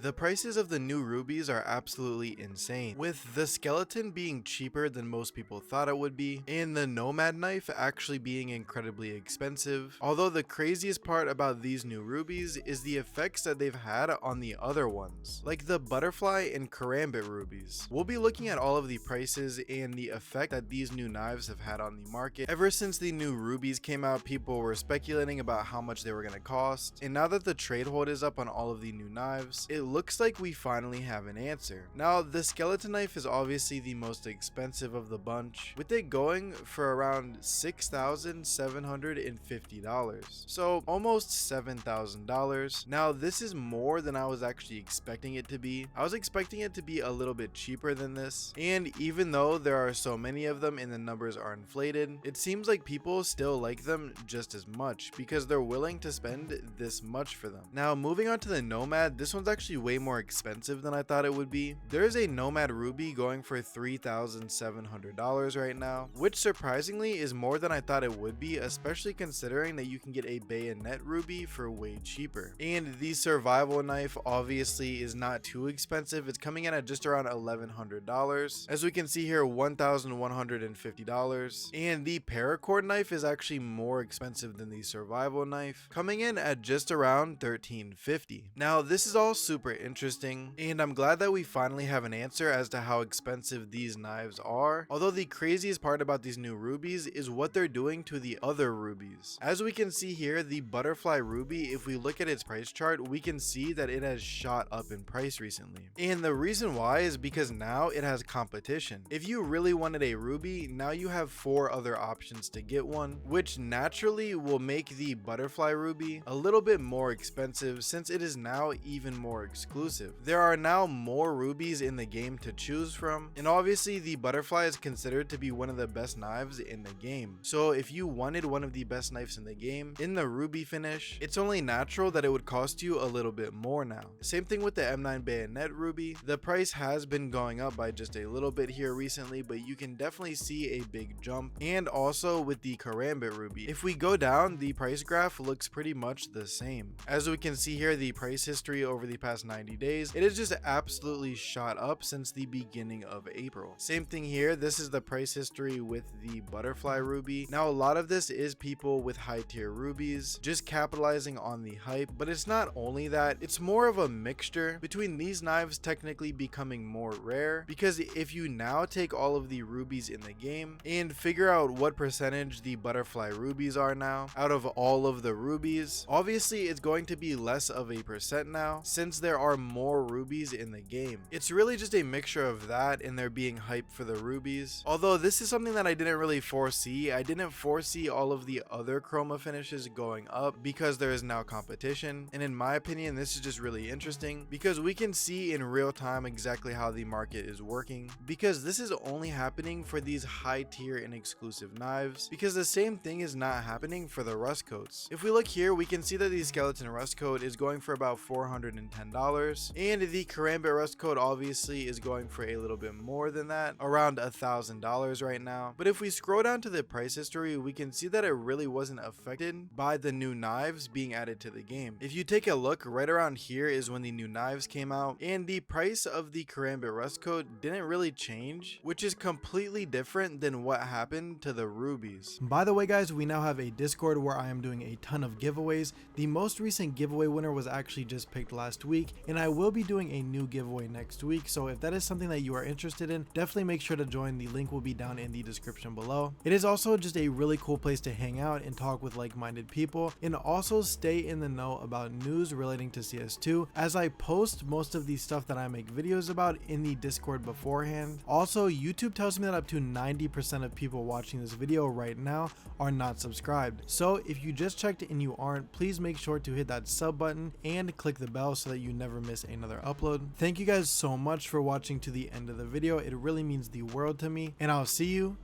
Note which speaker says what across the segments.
Speaker 1: The prices of the new rubies are absolutely insane, with the skeleton being cheaper than most people thought it would be, and the nomad knife actually being incredibly expensive. Although the craziest part about these new rubies is the effects that they've had on the other ones, like the butterfly and karambit rubies. We'll be looking at all of the prices and the effect that these new knives have had on the market. Ever since the new rubies came out, people were speculating about how much they were going to cost, and now that the trade hold is up on all of the new knives, it looks like we finally have an answer. Now, the skeleton knife is obviously the most expensive of the bunch, with it going for around $6,750, so almost $7,000. Now, this is more than I was actually expecting it to be. I was expecting it to be a little bit cheaper than this, and even though there are so many of them and the numbers are inflated, it seems like people still like them just as much because they're willing to spend this much for them. Now, moving on to the nomad, this one's actually way more expensive than I thought it would be. There is a nomad ruby going for $3,700 right now, which surprisingly is more than I thought it would be, especially considering that you can get a bayonet ruby for way cheaper. And the survival knife obviously is not too expensive. It's coming in at just around $1,100. As we can see here, $1,150. And the paracord knife is actually more expensive than the survival knife, coming in at just around $1,350. Now, this is all super interesting, and I'm glad that we finally have an answer as to how expensive these knives are. Although the craziest part about these new rubies is what they're doing to the other rubies. As we can see here, the butterfly ruby, if we look at its price chart, we can see that it has shot up in price recently. And the reason why is because now it has competition. If you really wanted a ruby, now you have 4 other options to get one, which naturally will make the butterfly ruby a little bit more expensive since it is now even more exclusive. There are now more rubies in the game to choose from, and obviously the butterfly is considered to be one of the best knives in the game. So if you wanted one of the best knives in the game in the ruby finish, it's only natural that it would cost you a little bit more now. Same thing with the M9 bayonet ruby. The price has been going up by just a little bit here recently, but you can definitely see a big jump. And also with the karambit ruby, if we go down, the price graph looks pretty much the same. As we can see here, the price history over the past 90 days, it has just absolutely shot up since the beginning of April. Same thing here, this is the price history with the butterfly ruby. Now, a lot of this is people with high tier rubies just capitalizing on the hype, but it's not only that, it's more of a mixture between these knives technically becoming more rare, because if you now take all of the rubies in the game and figure out what percentage the butterfly rubies are now out of all of the rubies, obviously it's going to be less of a percent now since there are more rubies in the game. It's really just a mixture of that and there being hype for the rubies. Although this is something that I didn't really foresee. I didn't foresee all of the other chroma finishes going up because there is now competition, and in my opinion this is just really interesting because we can see in real time exactly how the market is working, because this is only happening for these high tier and exclusive knives, because the same thing is not happening for the rust coats. If we look here, we can see that the skeleton rust coat is going for about $410, and the karambit rust coat obviously is going for a little bit more than that, around $1,000 right now. But if we scroll down to the price history, we can see that it really wasn't affected by the new knives being added to the game. If you take a look, right around here is when the new knives came out, and the price of the karambit rust coat didn't really change, which is completely different than what happened to the rubies. By the way guys, we now have a Discord where I am doing a ton of giveaways. The most recent giveaway winner was actually just picked last week, and I will be doing a new giveaway next week, so if that is something that you are interested in, definitely make sure to join. The link will be down in the description below. It is also just a really cool place to hang out and talk with like-minded people, and also stay in the know about news relating to CS2, as I post most of the stuff that I make videos about in the Discord beforehand. Also, YouTube tells me that up to 90% of people watching this video right now are not subscribed, so if you just checked and you aren't, please make sure to hit that sub button and click the bell so that you never miss another upload. Thank you guys so much for watching to the end of the video. It really means the world to me, and I'll see you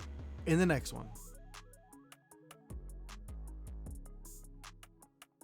Speaker 1: in the next one.